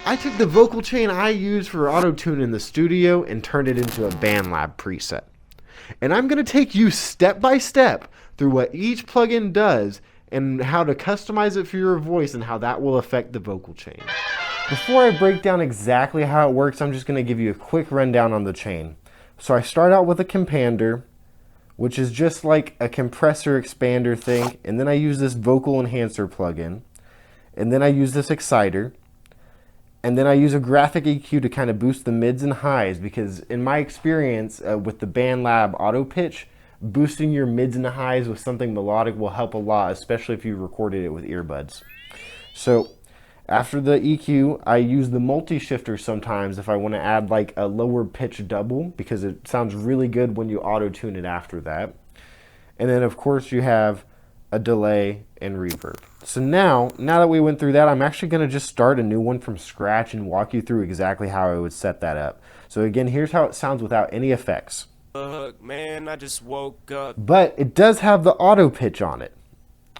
I took the vocal chain I use for Autotune in the studio and turned it into a BandLab preset. And I'm going to take you step by step through what each plugin does and how to customize it for your voice and how that will affect the vocal chain. Before I break down exactly how it works, I'm just going to give you a quick rundown on the chain. So I start out with a compander, which is just like a compressor expander thing, and then I use this vocal enhancer plugin, and then I use this exciter, and then I use a graphic EQ to kind of boost the mids and highs, because in my experience with the BandLab Autopitch, boosting your mids and highs with something melodic will help a lot, especially if you recorded it with earbuds. So after the EQ, I use the multi-shifter sometimes if I want to add like a lower pitch double, because it sounds really good when you auto-tune it after that. And then of course you have a delay and reverb. So now that we went through that, I'm actually going to just start a new one from scratch and walk you through exactly how I would set that up. So again, here's how it sounds without any effects. Man, I just woke up. But it does have the auto pitch on it.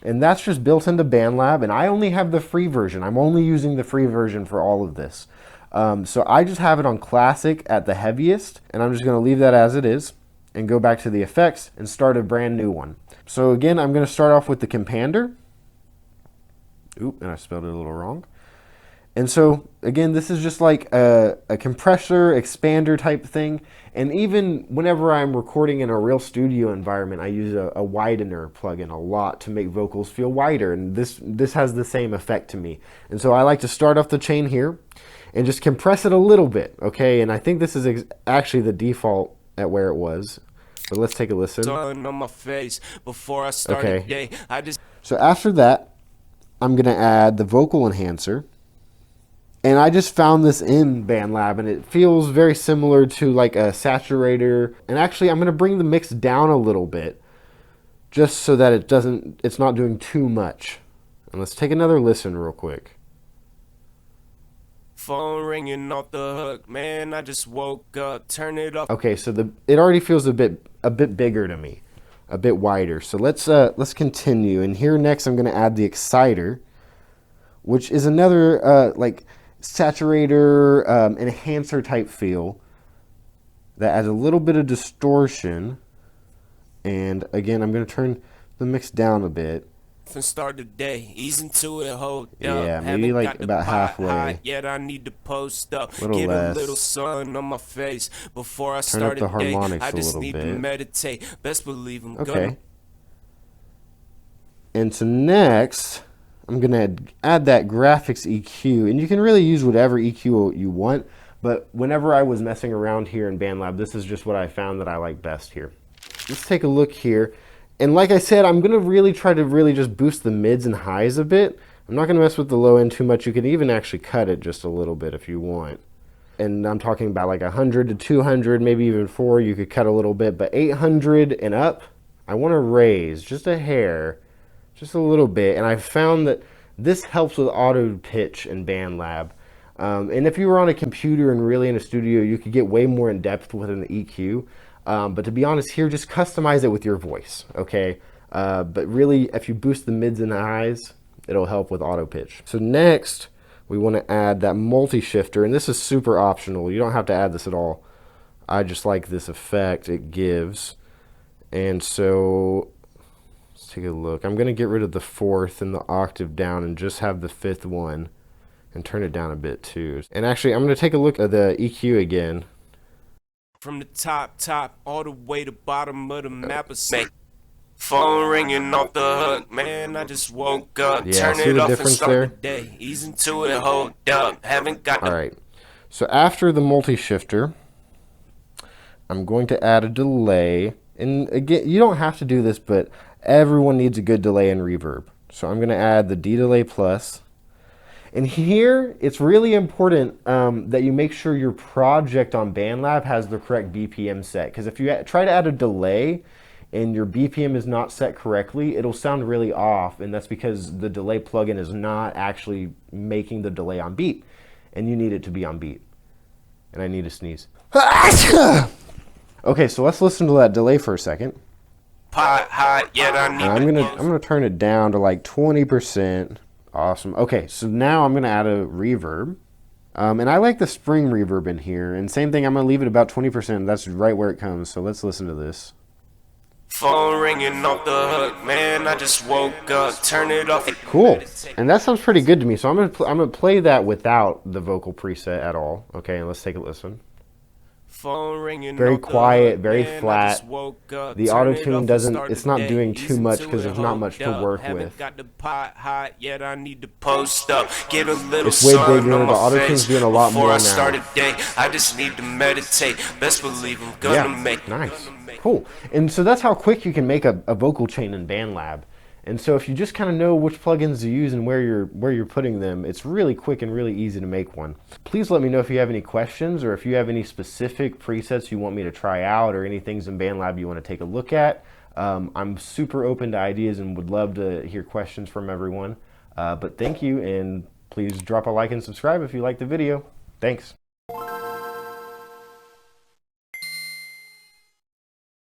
And that's just built into BandLab, and I only have the free version. I'm only using the free version for all of this. So I just have it on classic at the heaviest, and I'm just going to leave that as it is and go back to the effects and start a brand new one. So again, I'm going to start off with the compander. Oop, and I spelled it a little wrong. And so again, this is just like a compressor, expander type thing. And even whenever I'm recording in a real studio environment, I use a widener plugin a lot to make vocals feel wider. And this has the same effect to me. And so I like to start off the chain here and just compress it a little bit, okay? And I think this is actually the default at where it was. But let's take a listen. On my face before I started Okay. day. So after that, I'm going to add the vocal enhancer. And I just found this in BandLab, and it feels very similar to like a saturator. And actually, I'm going to bring the mix down a little bit, just so that it's not doing too much. And let's take another listen real quick. Phone ringing off the hook, man. I just woke up. Turn it off. Okay, so it already feels a bit bigger to me, a bit wider. So let's continue. And here next, I'm going to add the exciter, which is another like saturator, enhancer type feel that adds a little bit of distortion. And again, I'm going to turn the mix down a bit. And start the day, ease into it, hold up. Yeah, maybe like about halfway. Yet I need to post up, Little get less. a little sun on my face before I Turn up start the the day. harmonics I a just little need bit. to meditate. Best believe I'm Okay. gonna. And so next, I'm going to add that graphics EQ. And you can really use whatever EQ you want. But whenever I was messing around here in BandLab, this is just what I found that I like best here. Let's take a look here. And like I said, I'm going to really try to just boost the mids and highs a bit. I'm not going to mess with the low end too much. You can even actually cut it just a little bit if you want. And I'm talking about like 100 to 200, maybe even 4. You could cut a little bit. But 800 and up, I want to raise just a hair, just a little bit. And I found that this helps with auto pitch in BandLab. And if you were on a computer and really in a studio, you could get way more in depth with an EQ. But to be honest here, just customize it with your voice, okay? But really, if you boost the mids and highs, it'll help with auto pitch. So next, we want to add that multi-shifter, and this is super optional. You don't have to add this at all. I just like this effect it gives. And so let's take a look. I'm going to get rid of the 4th and the octave down and just have the 5th one and turn it down a bit too. And actually, I'm going to take a look at the EQ again. From the top, all the way to bottom of the map of snake. Phone ringing off the hook, man. I just woke up. Yeah, Turn see it the off and difference start there? the day. Ease into it, hold up. Haven't got All right. So after the multi-shifter, I'm going to add a delay. And again, you don't have to do this, but everyone needs a good delay and reverb. So I'm going to add the D-Delay Plus. And here, it's really important that you make sure your project on BandLab has the correct BPM set. Because if you try to add a delay and your BPM is not set correctly, it'll sound really off. And that's because the delay plugin is not actually making the delay on beat. And you need it to be on beat. And I need to sneeze. Okay, so let's listen to that delay for a second. pot hot, yet I need I'm gonna turn it down to like 20%. Awesome. Okay, so now I'm gonna add a reverb. And I like the spring reverb in here. And same thing, I'm going to leave it about 20%. That's right where it comes. So let's listen to this. Phone ringing off the hook, man. I just woke up. Turn it off. Cool. And that sounds pretty good to me. So I'm gonna play that without the vocal preset at all. Okay, and let's take a listen. Phone ringing Very off the quiet, hook, very man. I flat. just woke up. The Turn it auto-tune off doesn't, and start it's the not day. doing too Easing much to because it, there's not much to hold work up. with. Haven't got the pot hot yet. I need to post up. Get a little It's way sun bigger. on The my auto-tune's face doing a lot before more I now. start a day. I just need to meditate. Best believe I'm gonna Yeah, make it. nice. Cool. And so that's how quick you can make a vocal chain in BandLab. And so if you just kind of know which plugins to use and where you're putting them, it's really quick and really easy to make one. Please let me know if you have any questions or if you have any specific presets you want me to try out or any things in BandLab you want to take a look at. I'm super open to ideas and would love to hear questions from everyone. But thank you, and please drop a like and subscribe if you like the video. Thanks.